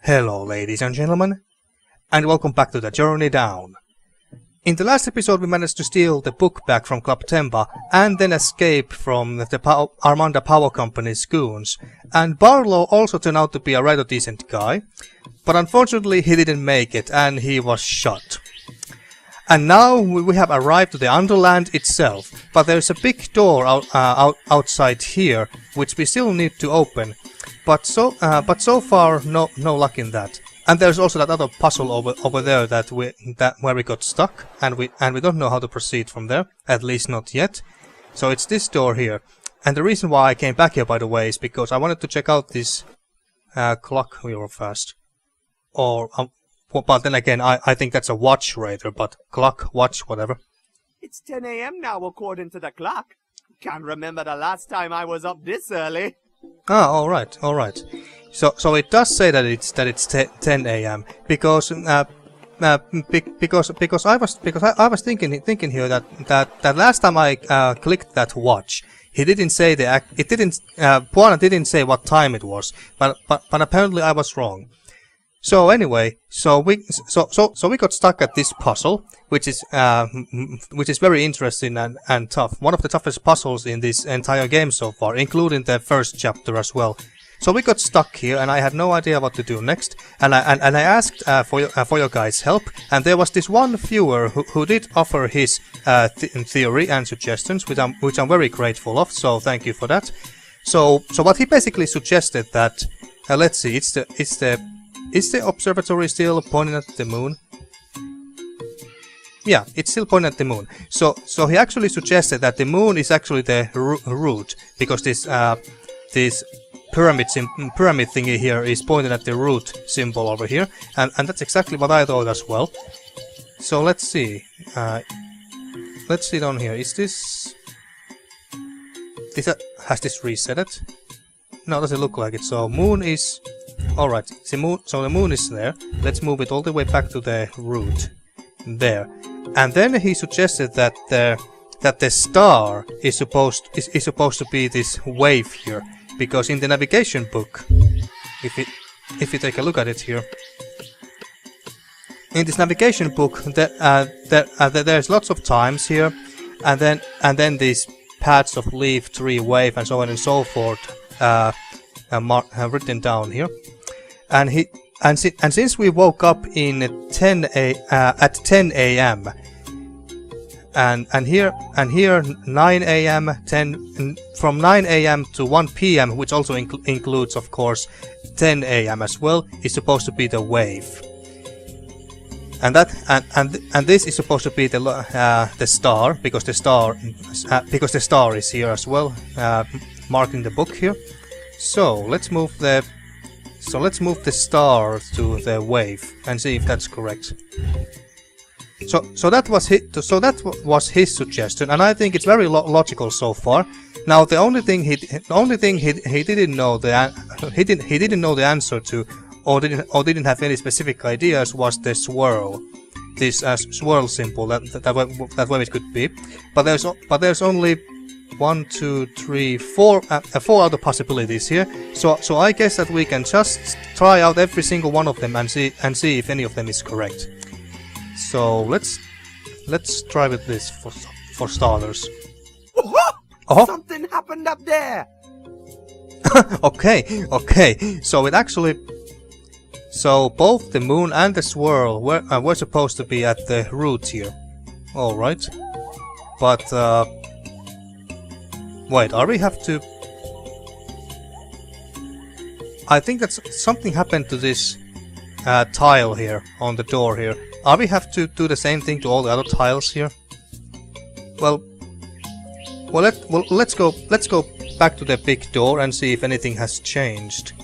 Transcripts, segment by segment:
Hello ladies and gentlemen, and welcome back to the Journey Down. In the last episode we managed to steal the book back from Club Temba and then escape from the Armanda Power Company's goons, and Barlow also turned out to be a rather decent guy, but unfortunately he didn't make it and he was shot. And now we have arrived to the Underland itself, but there's a big door outside here which we still need to open. But so far, no luck in that. And there's also that other puzzle over there where we got stuck, and we don't know how to proceed from there, at least not yet. So it's this door here. And the reason why I came back here, by the way, is because I wanted to check out this clock real fast. But then again, I think that's a watch rather, but clock, watch, whatever. It's 10 a.m. now, according to the clock. Can't remember the last time I was up this early. Ah, all right. So it does say that it's 10 a.m. because I was thinking here that last time I clicked that watch, he didn't say Puana didn't say what time it was, but apparently I was wrong. So anyway, so we got stuck at this puzzle, which is very interesting and tough. One of the toughest puzzles in this entire game so far, including the first chapter as well. So we got stuck here, and I had no idea what to do next. And I asked for your guys' help, and there was this one viewer who did offer his theory and suggestions, which I'm very grateful of. So thank you for that. So what he basically suggested that let's see, is the observatory still pointing at the moon? Yeah, it's still pointing at the moon. So he actually suggested that the moon is actually the root, because this pyramid thingy here is pointing at the root symbol over here, and that's exactly what I thought as well. So let's see. Let's see down here. Is this has this reset it? No, doesn't look like it. So moon is. Alright, so the moon is there. Let's move it all the way back to the root. There. And then he suggested that the star is supposed to be this wave here. Because in the navigation book, if you take a look at it here, in this navigation book there's lots of times here, and then these paths of leaf, tree, wave, and so on and so forth written down here. And since we woke up in at 10 a.m. and here 9 a.m. 10 from 9 a.m. to 1 p.m., which also includes of course 10 a.m. as well, is supposed to be the wave. And this is supposed to be the star, because the star is here as well, marking the book here. So let's move the star to the wave and see if that's correct. So that was his suggestion, and I think it's very logical so far. Now the only thing he didn't know the answer to, or didn't have any specific ideas, was the swirl. This swirl symbol that way it could be, but there's only 1, 2, 3, 4 other possibilities here. So I guess that we can just try out every single one of them and see if any of them is correct. So let's try with this for starters. Oh, something happened up there. Okay. So both the moon and the swirl were supposed to be at the root here. All right, but wait, we have to... I think that something happened to this tile here on the door here. We have to do the same thing to all the other tiles here? Well, let's go back to the big door and see if anything has changed.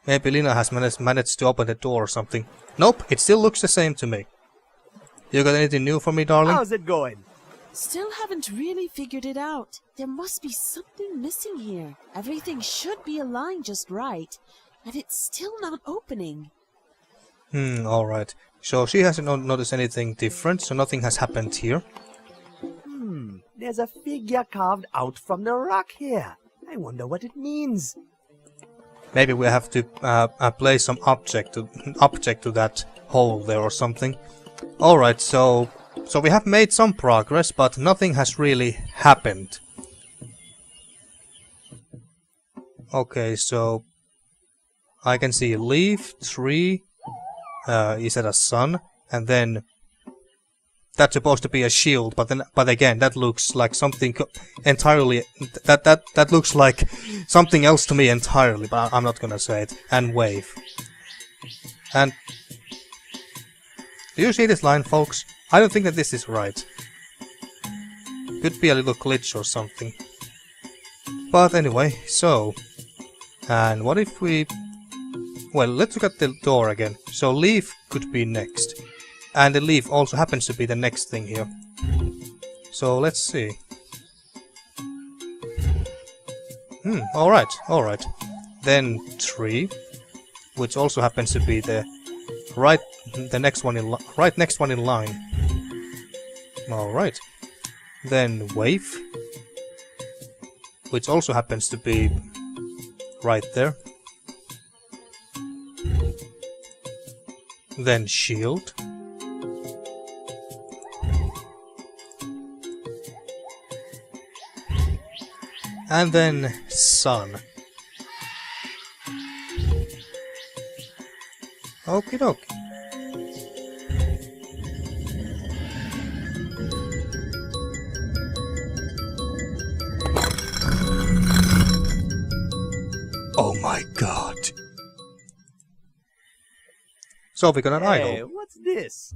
Maybe Lina has managed to open the door or something. Nope, it still looks the same to me. You got anything new for me, darling? How's it going? Still haven't really figured it out. There must be something missing here. Everything should be aligned just right, and it's still not opening. Alright. So she hasn't noticed anything different, so nothing has happened here. There's a figure carved out from the rock here. I wonder what it means. maybe we have to place some object to that hole there or something. Alright, so we have made some progress, but nothing has really happened. Okay, so I can see a leaf, tree, is that a sun? And then that's supposed to be a shield, but again, that looks like something entirely. That looks like something else to me entirely. But I'm not gonna say it. And wave. And do you see this line, folks? I don't think that this is right. Could be a little glitch or something. But anyway, so. And what if we... Well, let's look at the door again. So leaf could be next. And the leaf also happens to be the next thing here. So let's see. Alright. Then tree, which also happens to be the next one in line. Alright. Then wave, which also happens to be right there. Then shield. And then sun. Okie dokie. Oh my god. So we got an idol. What's this?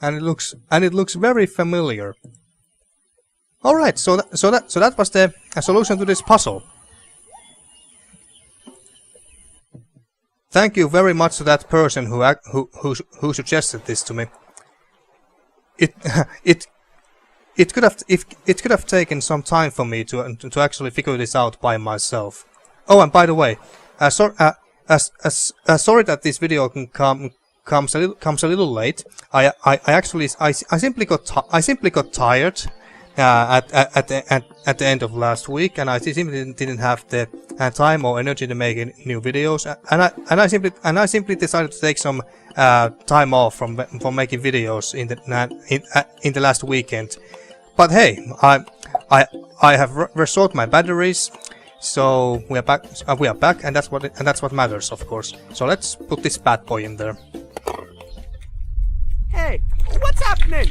And it looks very familiar. Alright, so that was the solution to this puzzle. Thank you very much to that person who suggested this to me. It could have taken some time for me to actually figure this out by myself. Oh, and by the way, sorry that this video comes a little late. I simply got tired at the end of last week, and I simply didn't have the time or energy to make new videos, and I simply decided to take some time off from making videos in the last weekend. But hey, I have restored my batteries, so we are back, and that's what matters, of course. So let's put this bad boy in there. Hey, what's happening?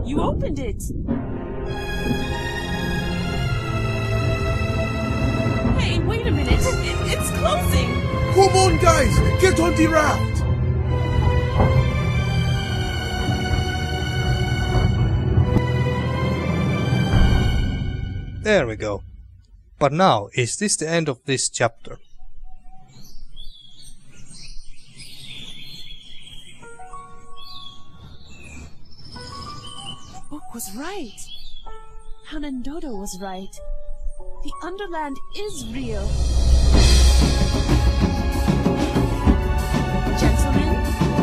You opened it! Hey, wait a minute! It's closing! Come on, guys! Get on the raft! There we go. But now, is this the end of this chapter? Was right. Hanandodo was right. The Underland is real. Gentlemen,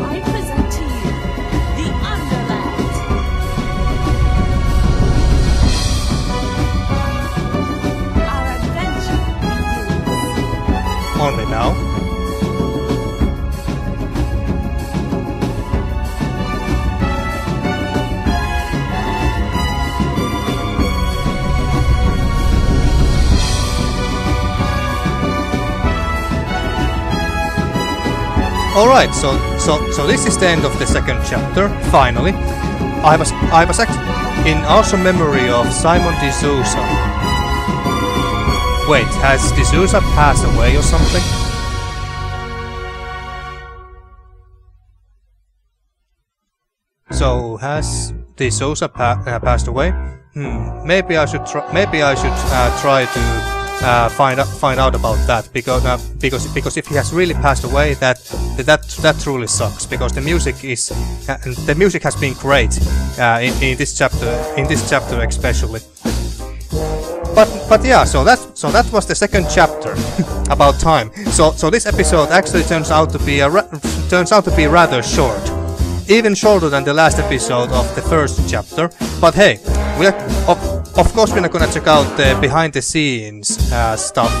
I present to you the Underland. Our adventure begins. Only now? Alright, so this is the end of the second chapter, finally. I was in awesome memory of Simon D'Souza. Wait, has D'Souza passed away or something? So, has D'Souza passed away? Maybe I should try to find out about that, because if he has really passed away, that truly sucks, because the music has been great in this chapter especially. But yeah, so that was the second chapter about time. So this episode actually turns out to be rather short, even shorter than the last episode of the first chapter. But hey, of course we're not gonna check out the behind the scenes stuff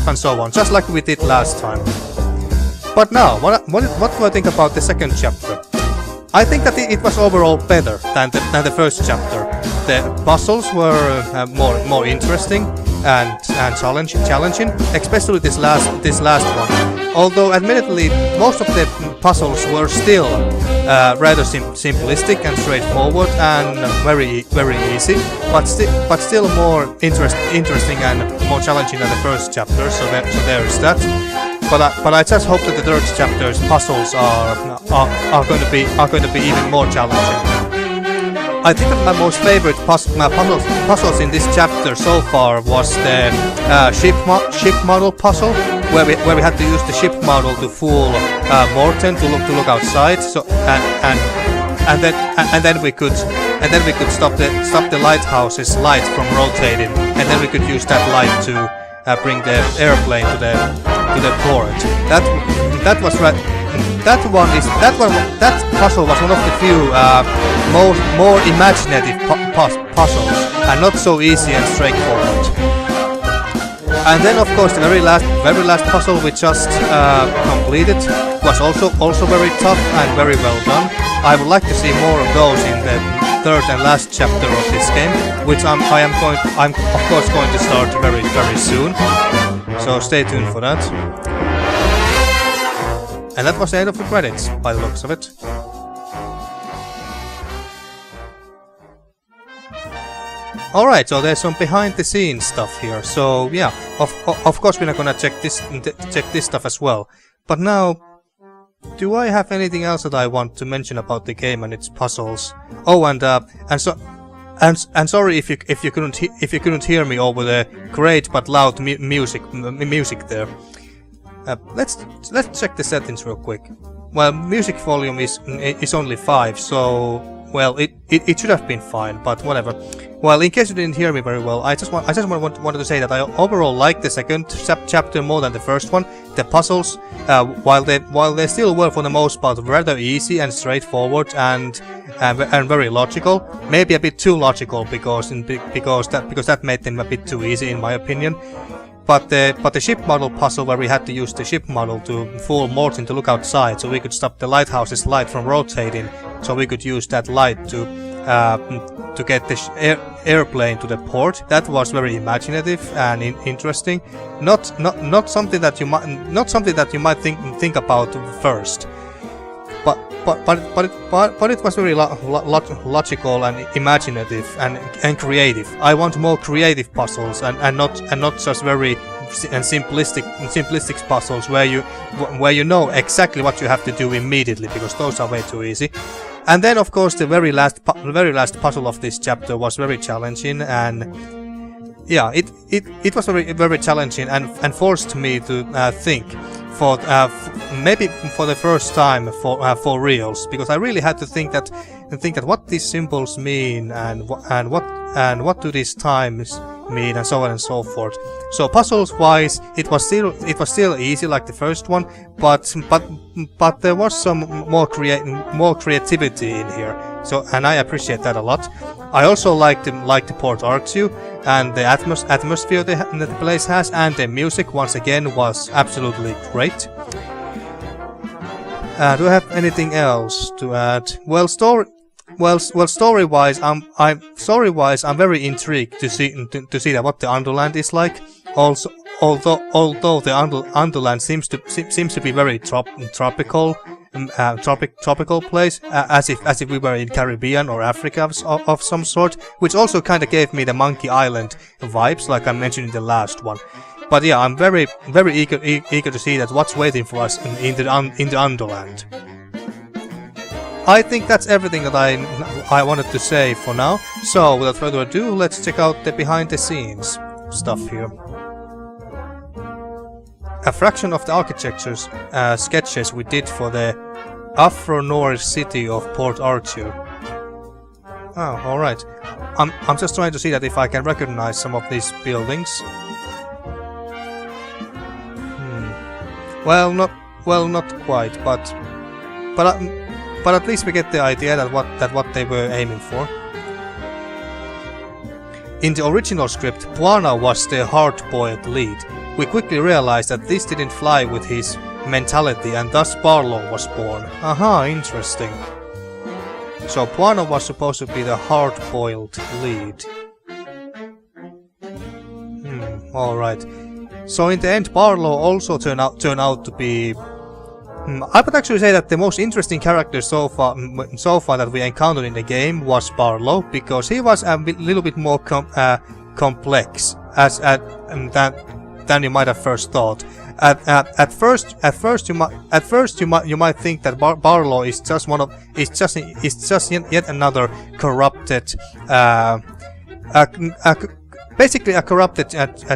and so on, just like we did last time. But now, what do I think about the second chapter? I think that it was overall better than the first chapter. The puzzles were more interesting and challenging, especially this last one. Although, admittedly, most of the puzzles were still rather simplistic and straightforward and very easy, but still more interesting and more challenging than the first chapter. So there is that. But I just hope that the third chapter's puzzles are going to be even more challenging. I think that my most favorite puzzles in this chapter so far was the ship model puzzle, where we had to use the ship model to fool Morten to look outside. So and then we could stop the lighthouse's light from rotating, and then we could use that light to bring the airplane to the port. That puzzle was one of the few more imaginative puzzles, and not so easy and straightforward. And then, of course, the very last puzzle we just completed was also very tough and very well done. I would like to see more of those in the third and last chapter of this game, which I'm of course going to start very soon. So stay tuned for that. And that was the end of the credits, by the looks of it. Alright, so there's some behind the scenes stuff here. So yeah, of course we're not gonna check this stuff as well. But now, do I have anything else that I want to mention about the game and its puzzles? Oh, and sorry if you couldn't hear me over the great but loud music there. Let's check the settings real quick. Well, music volume is only 5, so well it should have been fine, but whatever. Well, in case you didn't hear me very well, I just wanted to say that I overall like the second chapter more than the first one. The puzzles, while they still were for the most part rather easy and straightforward and very logical, maybe a bit too logical because that made them a bit too easy in my opinion. But the ship model puzzle, where we had to use the ship model to fool Morten to look outside, so we could stop the lighthouse's light from rotating, so we could use that light to get the airplane to the port. That was very imaginative and interesting. Not something that you might think about first. But it was very logical and imaginative and creative. I want more creative puzzles and not just very simplistic puzzles where you know exactly what you have to do immediately, because those are way too easy. And then, of course, the very last puzzle of this chapter was very challenging, and yeah, it was very challenging and forced me to think. Maybe for the first time for reals, because I really had to think that what these symbols mean and what do these times mean, and so on and so forth. So puzzles wise, it was still easy like the first one, but there was some more creativity in here. So, and I appreciate that a lot. I also liked the Port Artue and the atmosphere that the place has, and the music once again was absolutely great. Do I have anything else to add? Well, story-wise, I'm very intrigued to see that what the Underland is like. Also, although the Underland seems to be very tropical place, as if we were in Caribbean or Africa of some sort, which also kind of gave me the Monkey Island vibes, like I mentioned in the last one. But yeah, I'm very eager to see that what's waiting for us in the Underland. I think that's everything that I wanted to say for now. So without further ado, let's check out the behind the scenes. stuff here. A fraction of the architecture's sketches we did for the Afro-Norse city of Port Artue. Oh, alright. I'm just trying to see that if I can recognize some of these buildings. Well, not quite, but at least we get the idea that what they were aiming for. In the original script, Puana was the hard-boiled lead. We quickly realized that this didn't fly with his mentality, and thus Barlow was born. Aha, interesting. So Puana was supposed to be the hard-boiled lead. Alright. So in the end, Barlow also turned out to be... I would actually say that the most interesting character so far that we encountered in the game was Barlow, because he was a little bit more complex than you might have first thought. At first you might think that Barlow is just yet another corrupted, basically a corrupted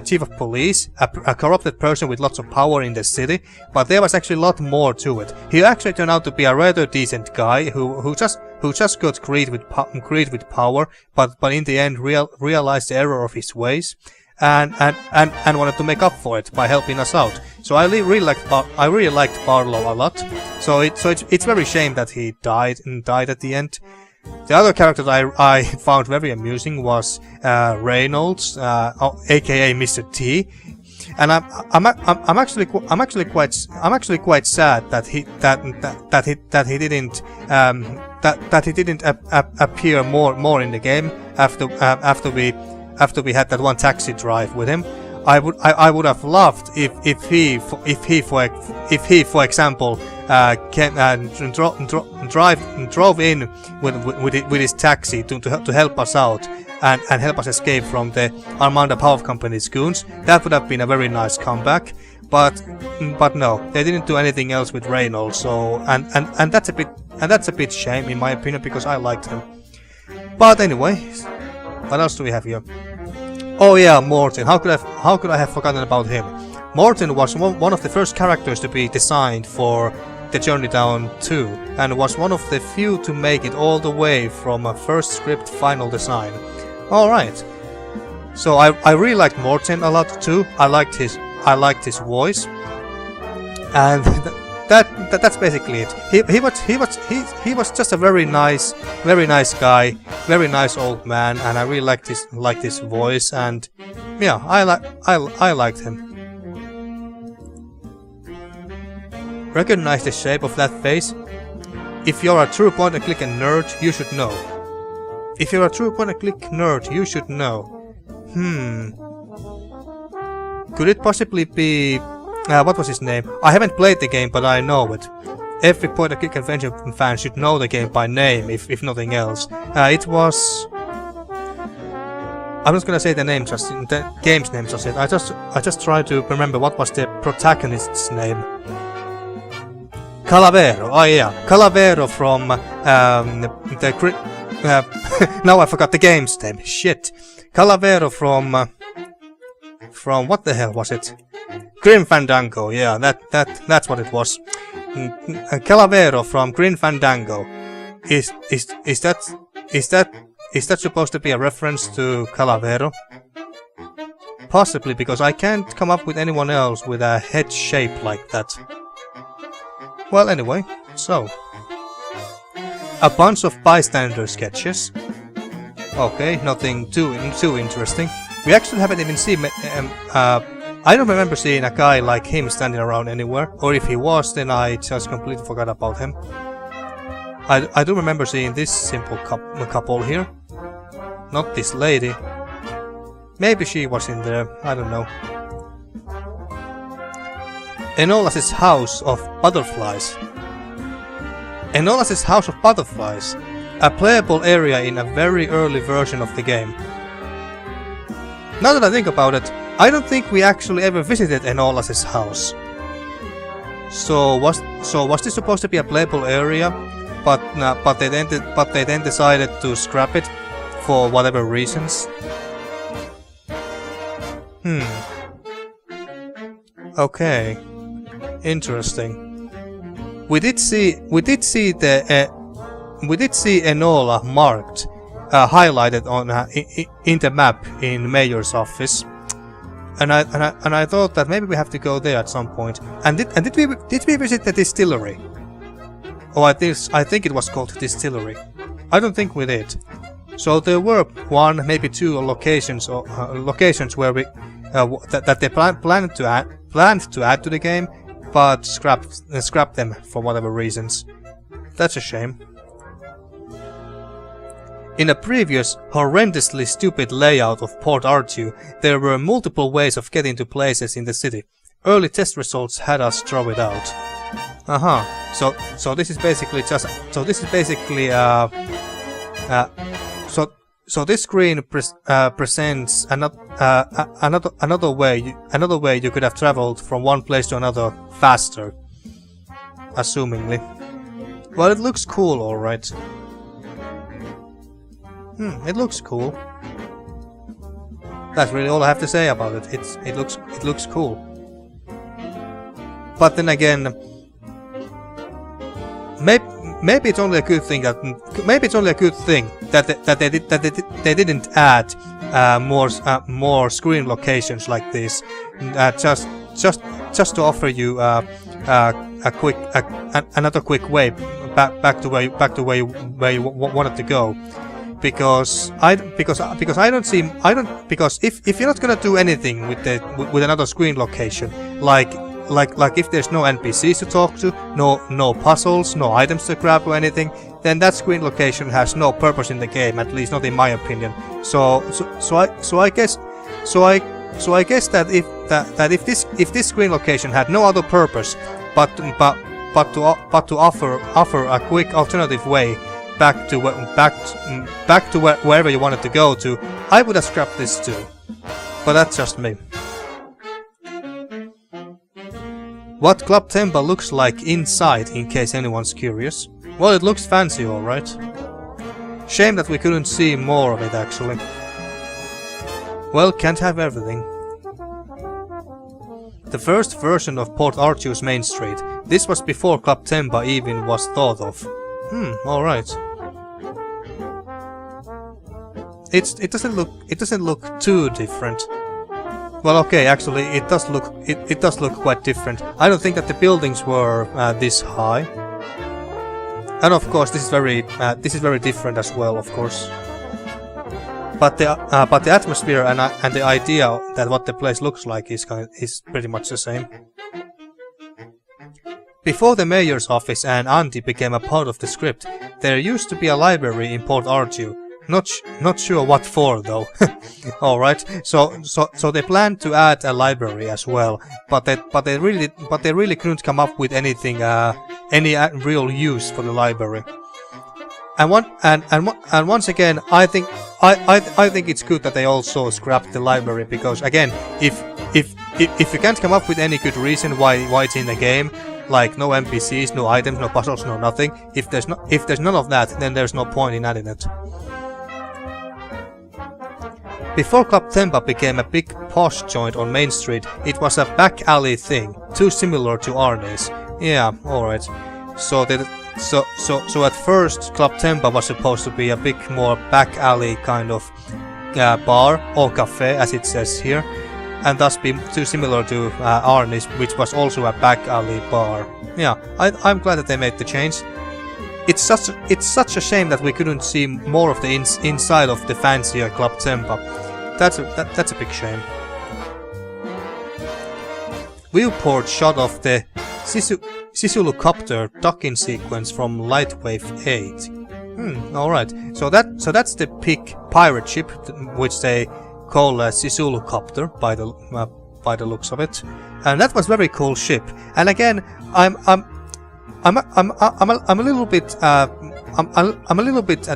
chief of police, a corrupted person with lots of power in the city. But there was actually a lot more to it. He actually turned out to be a rather decent guy who just got greed with power, but in the end realized the error of his ways. And wanted to make up for it by helping us out. So I really liked Barlow a lot. So it's very shame that he died at the end. The other character that I found very amusing was Reynolds, aka Mr. T. And I'm actually quite sad that he didn't appear more in the game after we had that one taxi drive with him. I would have loved if he for example came and drove in with his taxi to help us out and help us escape from the Armanda Power Company's goons. That would have been a very nice comeback. But no, they didn't do anything else with Reynolds. So and that's a bit shame in my opinion, because I liked him. But anyway, what else do we have here? Oh yeah, Morten. How could I have forgotten about him? Morten was one of the first characters to be designed for the Journey Down 2, and was one of the few to make it all the way from a first script final design. Alright. So I really liked Morten a lot too. I liked his voice. And that's basically it. He was just a very nice guy, very nice old man, and I really liked his voice, and yeah, I liked him. Recognize the shape of that face? If you're a true point-and-click nerd, you should know. If you're a true point-and-click nerd, you should know. Could it possibly be... what was his name? I haven't played the game, but I know it. Every point-and-click adventure fan should know the game by name, if nothing else. It was... I'm not gonna say the game's name just yet. I just try to remember what was the protagonist's name. Calavero. Oh yeah, Calavero from now I forgot the game's name. Shit. Calavero from what the hell was it? Grim Fandango. Yeah, that's what it was. Calavero from Grim Fandango. Is that supposed to be a reference to Calavero? Possibly, because I can't come up with anyone else with a head shape like that. Well, anyway, so a bunch of bystander sketches. Okay, nothing too interesting. We actually haven't even seen. I don't remember seeing a guy like him standing around anywhere, or if he was, then I just completely forgot about him. I do remember seeing this simple couple here. Not this lady. Maybe she was in there, I don't know. Enolas's House of Butterflies. Enolas's House of Butterflies. A playable area in a very early version of the game. Now that I think about it, I don't think we actually ever visited Enolas's house. So was this supposed to be a playable area, but they then decided to scrap it for whatever reasons? Okay. Interesting. We did see Enola marked, highlighted on in the map in Mayor's office, and I thought that maybe we have to go there at some point. And did we visit the distillery? Oh, I think it was called Distillery. I don't think we did. So there were one, maybe two locations where we that they planned to add to the game, but scrapped them for whatever reasons. That's a shame. In a previous, horrendously stupid layout of Port Artue, there were multiple ways of getting to places in the city. Early test results had us throw it out. So this is basically just. So this screen presents another way you could have traveled from one place to another faster. Assumingly. Well, it looks cool, all right. It looks cool. That's really all I have to say about it. It looks cool. But then again, maybe it's only a good thing that they didn't add more screen locations like this, just to offer you another quick way back to where you wanted to go. Because if you're not gonna do anything with another screen location, like if there's no NPCs to talk to, no puzzles, no items to grab or anything, then that screen location has no purpose in the game, at least not in my opinion. So I guess that if this screen location had no other purpose but to offer a quick alternative way back to wherever you wanted to go to, I would have scrapped this too. But that's just me. What Club Temba looks like inside, in case anyone's curious. Well, it looks fancy, alright. Shame that we couldn't see more of it, actually. Well, can't have everything. The first version of Port Artue's Main Street. This was before Club Temba even was thought of. Alright. It doesn't look too different. Well, okay, actually, it does look quite different. I don't think that the buildings were this high, and of course, this is very different as well, of course. But the atmosphere and the idea that what the place looks like is pretty much the same. Before the mayor's office and Andy became a part of the script, there used to be a library in Port Artue. Not sure what for though. Alright, so they planned to add a library as well, but they really couldn't come up with anything any real use for the library. And once again, I think it's good that they also scrapped the library, because again, if you can't come up with any good reason why it's in the game, like no NPCs, no items, no puzzles, no nothing, if there's none of that, then there's no point in adding it. Before Club Temba became a big posh joint on Main Street, it was a back alley thing, too similar to Arne's. Yeah, alright. So at first Club Temba was supposed to be a bit more back alley kind of bar or cafe, as it says here, and thus be too similar to Arne's, which was also a back alley bar. Yeah, I'm glad that they made the change. It's such a shame that we couldn't see more of the inside of the fancier Club Temba. That's a big shame. Viewport shot of the Sisulocopter docking sequence from Lightwave 8. Alright. So that's the big pirate ship, which they call a Sisulocopter by the looks of it, and that was very cool ship. And again, I'm a little bit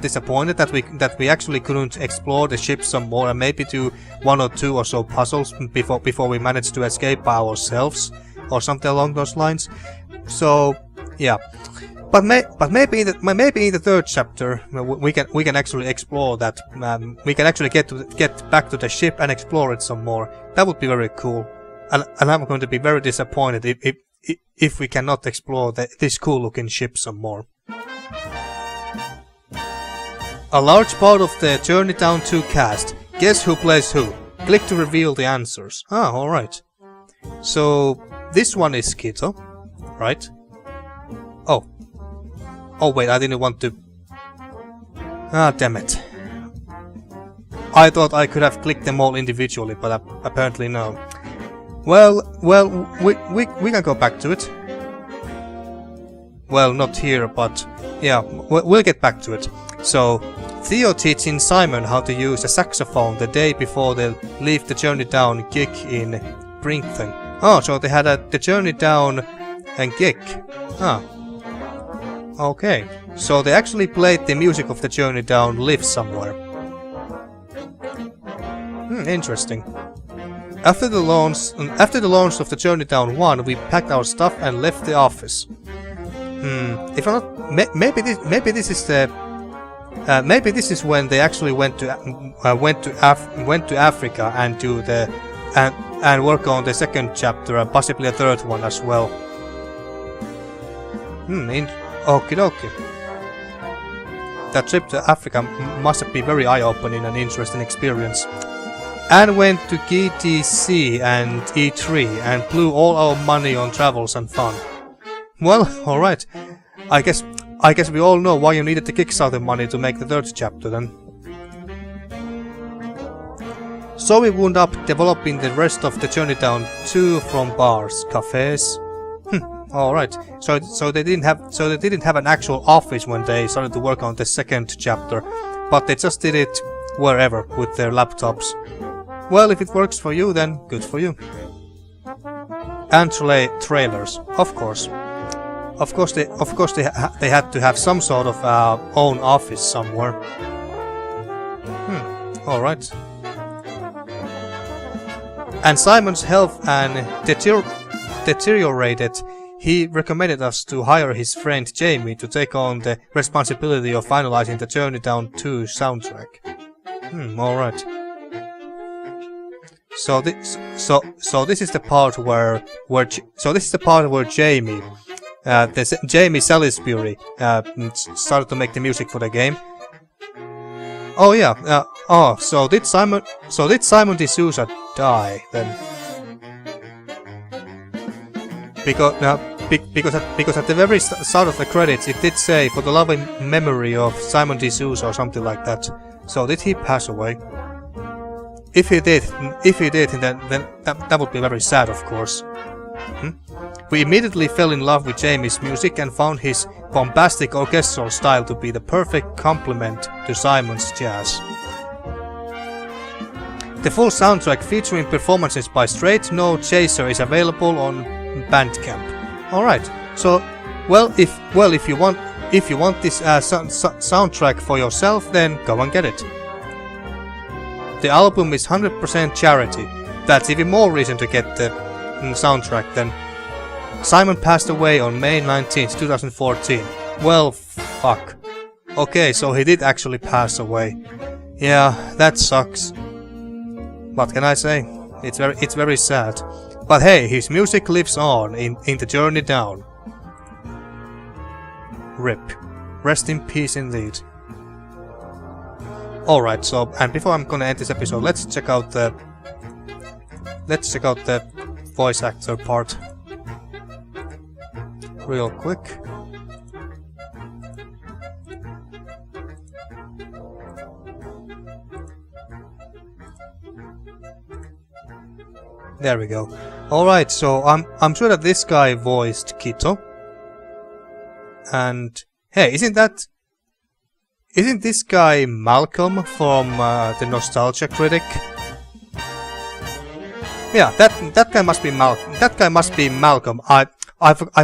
disappointed that we actually couldn't explore the ship some more and maybe do one or two or so puzzles before we managed to escape by ourselves or something along those lines. So Yeah, but maybe in the third chapter we can actually explore that. We can actually get back to the ship and explore it some more. That would be very cool. And I'm going to be very disappointed if we cannot explore this cool looking ship some more. A large part of the Journey Down 2 cast. Guess who plays who? Click to reveal the answers. Ah, alright. So, this one is Kito, right? Oh. Oh wait, I didn't want to... Ah, damn it. I thought I could have clicked them all individually, but apparently no. Well, we can go back to it. Well, not here, but yeah, we'll get back to it. So, Theo teaching Simon how to use a saxophone the day before they leave the Journey Down gig in Brinkton. Oh, so they had the Journey Down gig. Ah. Okay, so they actually played the music of the Journey Down live somewhere. Interesting. After the launch of the Journey Down 1, we packed our stuff and left the office. If I'm not, maybe this is the, maybe this is when they actually went to Africa and do the and work on the second chapter and possibly a third one as well. Okie dokie. That trip to Africa must have been very eye-opening and interesting experience. And went to GTC and E3 and blew all our money on travels and fun. Well, alright. I guess we all know why you needed the Kickstarter money to make the third chapter then. So we wound up developing the rest of the Journey Down 2 from bars, cafes. Alright. So they didn't have an actual office when they started to work on the second chapter, but they just did it wherever with their laptops. Well, if it works for you, then good for you. And trailers, of course. Of course, they had to have some sort of own office somewhere. All right. And Simon's health deteriorated. He recommended us to hire his friend Jamie to take on the responsibility of finalizing the Journey Down 2 soundtrack. All right. So this is the part where Jamie, Jamie Salisbury, started to make the music for the game. Oh yeah. So did Simon D'Souza die then? Because at the very start of the credits it did say for the loving memory of Simon D'Souza or something like that. So did he pass away? If he did, then that would be very sad, of course. We immediately fell in love with Jamie's music and found his bombastic orchestral style to be the perfect complement to Simon's jazz. The full soundtrack featuring performances by Straight No Chaser is available on Bandcamp. All right. So, if you want this soundtrack for yourself, then go and get it. The album is 100% charity. That's even more reason to get the soundtrack then. Simon passed away on May 19th, 2014. Well, fuck. Okay, so he did actually pass away. Yeah, that sucks. What can I say? It's very sad. But hey, his music lives on in the Journey Down. RIP. Rest in peace indeed. Alright, so, and before I'm gonna end this episode, let's check out the voice actor part real quick. There we go. Alright, so I'm sure that this guy voiced Kito. And hey, isn't this guy Malcolm from the Nostalgia Critic? Yeah, that guy must be Malcolm. That guy must be Malcolm. I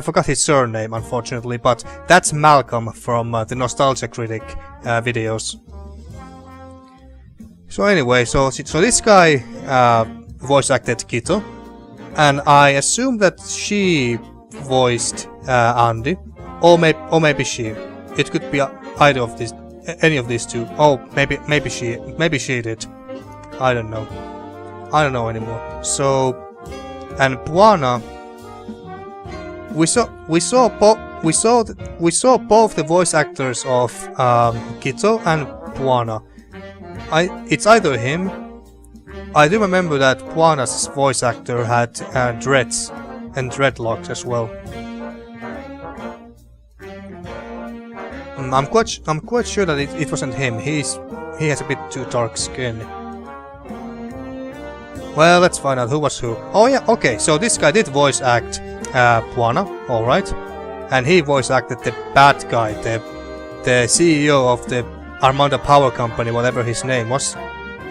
forgot his surname, unfortunately, but that's Malcolm from the Nostalgia Critic videos. So anyway, so this guy voice acted Kito, and I assume that she voiced Andy. or maybe she. It could be either of these, any of these two. Oh, maybe she did. I don't know. I don't know anymore. So, and Puana, we saw both the voice actors of Kito and Puana. It's either him. I do remember that Puana's voice actor had dreads and dreadlocks as well. I'm quite sure that it wasn't him. He has a bit too dark skin. Well, let's find out who was who. Oh yeah, okay. So this guy did voice act Puana, all right, and he voice acted the bad guy, the CEO of the Armanda Power Company, whatever his name was.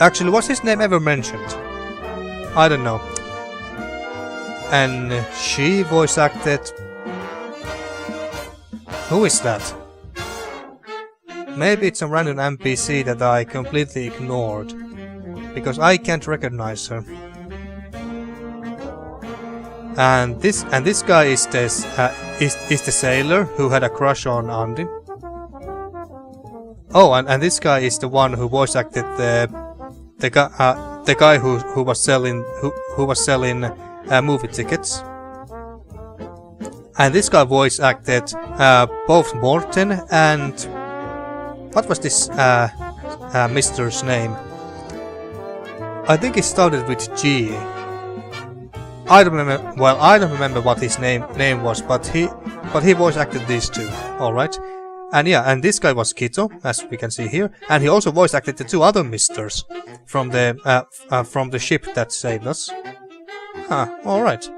Actually, was his name ever mentioned? I don't know. And she voice acted... Who is that? Maybe it's a random NPC that I completely ignored, because I can't recognize her. And this guy is the sailor who had a crush on Andy. Oh, and this guy is the one who voice acted the guy who was selling movie tickets. And this guy voice acted both Morten and what was this Mister's name? I think it started with G. I don't remember. Well, I don't remember what his name was, but he voice acted these two. All right. And yeah, and this guy was Kito, as we can see here, and he also voice acted the two other Misters from the ship that saved us. Huh, all right.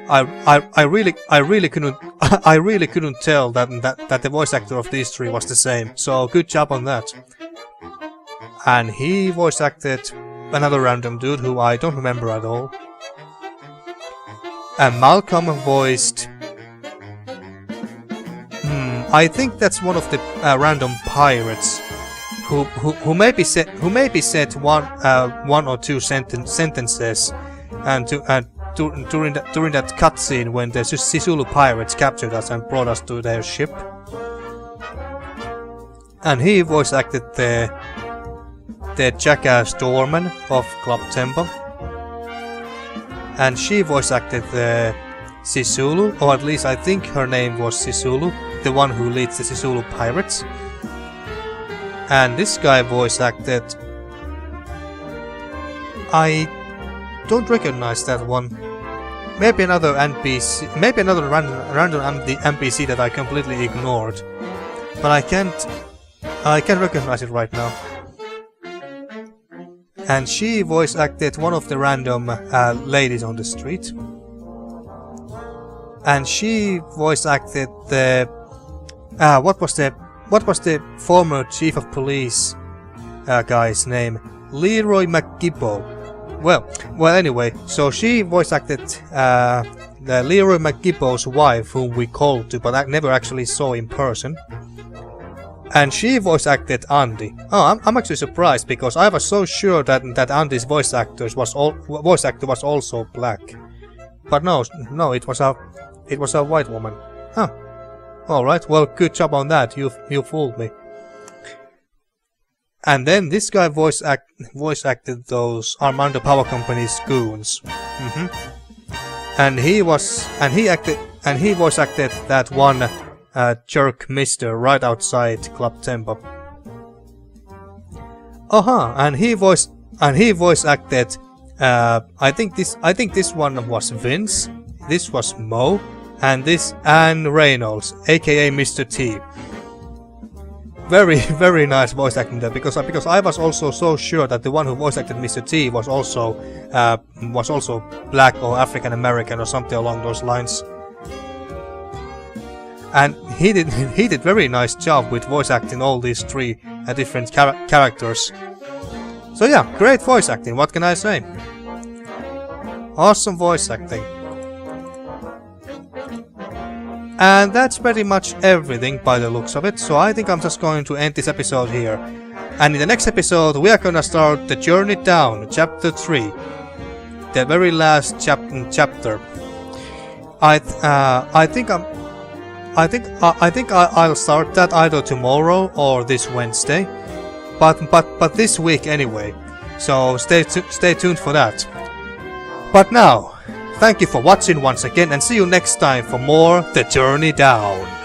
I really couldn't tell that the voice actor of these three was the same. So good job on that. And he voice acted another random dude who I don't remember at all. And Malcolm voiced. I think that's one of the random pirates who maybe said one or two sentences, and during that cutscene when the Sisulu pirates captured us and brought us to their ship. And he voice acted the jackass doorman of Club Tempo. And she voice acted the Sisulu, or at least I think her name was Sisulu, the one who leads the Sisulu pirates. And this guy voice acted... I don't recognize that one. Maybe another NPC, maybe another random NPC that I completely ignored. But I can't recognize it right now. And she voice acted one of the random ladies on the street. And she voice acted the what was the former chief of police guy's name? Leroy McGibbo. Well, anyway, so she voice acted the Leroy McGibbo's wife, whom we called to, but I never actually saw in person. And she voice acted Andy. Oh, I'm actually surprised, because I was so sure that Andy's voice actor was also black. But no, it was a white woman. Huh. All right. Well, good job on that. You fooled me. And then this guy voice acted those Armando Power Company's goons. And he voice acted that one jerk Mister right outside Club Tempo. And he voice acted. I think this one was Vince. This was Mo, and this Anne Reynolds, aka Mr. T. Very, very nice voice acting there, because I was also so sure that the one who voice acted Mr. T was also black or African American or something along those lines. And he did very nice job with voice acting all these three different characters. So yeah, great voice acting. What can I say? Awesome voice acting. And that's pretty much everything by the looks of it, so I think I'm just going to end this episode here. And in the next episode we are gonna start the journey down, chapter 3. The very last chapter. I think I think I'll start that either tomorrow or this Wednesday, but this week anyway. So stay tuned for that. But now, thank you for watching once again, and see you next time for more The Journey Down.